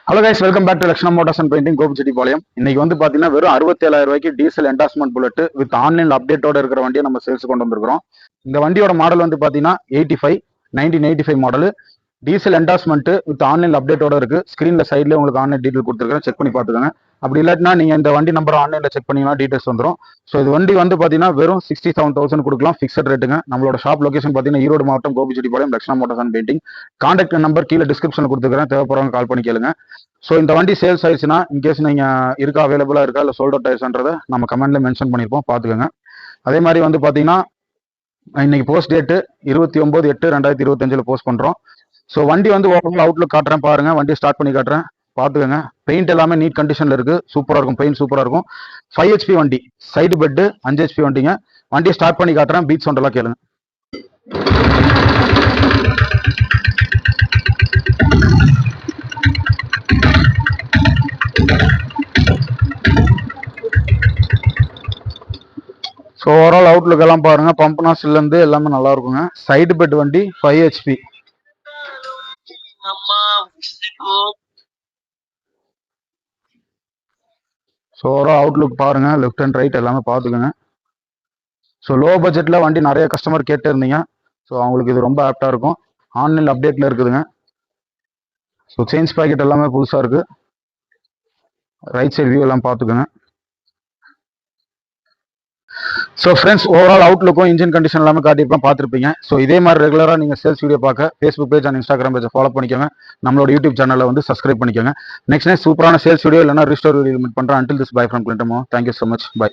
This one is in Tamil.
Hello guys, welcome back to Lakshmana motors and painting, Gobichettipalayam. இன்னைக்கு வந்து பாத்தீங்கன்னா வெறும் 67,000 ரூபாய்க்கு diesel endorsement bullet with online அப்டேட்டோட இருக்கிற வண்டியை நம்ம சேல்ஸ் கொண்டு வந்திருக்கிறோம். இந்த வண்டியோட மாடல் வந்து பாத்தீங்கன்னா 1985 model, diesel endorsement with online அப்டேட்டோட இருக்கு. ஸ்கிரீன்ல சைட்ல உங்களுக்கு ஆன்லைன் டீடைல் கொடுத்துருக்கேன், செக் பண்ணி பாத்துக்கோங்க. அப்படி இல்லாட்டினா நீங்க இந்த வண்டி நம்பர் ஆன்லைன்ல செக் பண்ணீங்கன்னா டீடைல்ஸ் வந்துடும். ஸோ இது வண்டி வந்து பாத்தீங்கன்னா வெறும் 67,000 கொடுக்கலாம், ஃபிக்ஸட் ரேட்டுங்க. நம்மளோட ஷாப் லொகேஷன் பாத்தீங்கன்னா ஈரோடு மாவட்டம், Gobichettipalayam, Lakshmana motors and painting. Contact number கீழே டிஸ்கிரிப்ஷன்ல கொடுத்துருக்கேன், தேவைப்படுறவங்க கால் பண்ணி கேளுங்க. ஸோ இந்த வண்டி சேல்ஸ் ஆயிடுச்சுன்னா இன்கேஸ் நீங்கள் இருக்கா, அவைலபிளாக இருக்கா, இல்லை சோல்ட் அவுட் ஆயிடுச்சுன்றதை நம்ம கமெண்ட்ல மென்ஷன் பண்ணியிருப்போம், பார்த்துக்கோங்க. அதே மாதிரி வந்து பார்த்தீங்கன்னா இன்னைக்கு போஸ்ட் டேட்டு 29/8/2025 போஸ்ட் பண்ணுறோம். ஸோ வண்டி வந்து ஓவரால் அவுட்லுக் காட்டுறேன் பாருங்க. வண்டி ஸ்டார்ட் பண்ணி காட்டுறேன், பார்த்துக்கோங்க. பெயிண்ட் எல்லாமே நீட் கண்டிஷனில் இருக்கு, சூப்பராக இருக்கும், பெயிண்ட் சூப்பராக இருக்கும். 5 HP வண்டி, சைடு பெட்டு, 5 HP வண்டிங்க. வண்டியை ஸ்டார்ட் பண்ணி காட்டுறேன், பீட் சவுண்ட் எல்லாம் கேளுங்க. ஸோ ஓவரால் அவுட்லுக் எல்லாம் பாருங்க, பம்ப் நாஸ்டிலேருந்து எல்லாமே நல்லா இருக்குங்க. சைடு பெட் வண்டி, 5 HP. ஸோ ஓவரால் அவுட்லுக் பாருங்க, லெஃப்ட் அண்ட் ரைட் எல்லாமே பார்த்துக்கோங்க. ஸோ லோ பட்ஜெட்டில் வண்டி நிறைய கஸ்டமர் கேட்டு இருந்தீங்க, ஸோ அவங்களுக்கு இது ரொம்ப ஆப்டாக இருக்கும். ஆன்லைன் அப்டேட்டில் இருக்குதுங்க. ஸோ சேஞ்ச் பேக்கெட் எல்லாமே புதுசாக இருக்குது. ரைட் சைடு வியூ எல்லாம் பார்த்துக்கோங்க. ஸோ ஃப்ரெண்ட்ஸ், ஓவரால் அவுட்லுக்கும் இன்ஜின் கண்டிஷன் எல்லாமே காட்டியிருப்பேன், பார்த்துருப்பீங்க. ஸோ இதே மாதிரி ரெகுலராக நீங்கள் சேல்ஸ் வீடியோ பார்க்க ஃபேஸ்புக் பேஜ் அண்ட் இன்ஸ்டாகிராம் பேஜை ஃபாலோ பண்ணிக்கோங்க. நம்மளோட யூடியூப் சேனலில் வந்து சப்ஸ்கிரைப் பண்ணிக்கோங்க. நெக்ஸ்ட் சூப்பரான சேல்ஸ் வீடியோ இல்லைனா ரிஸ்டோர் வீடியோ மீட் பண்ணுறேன். அன்டில் திஸ் பை ஃப்ரம் கிளின்டமோ. Thank you so much, by.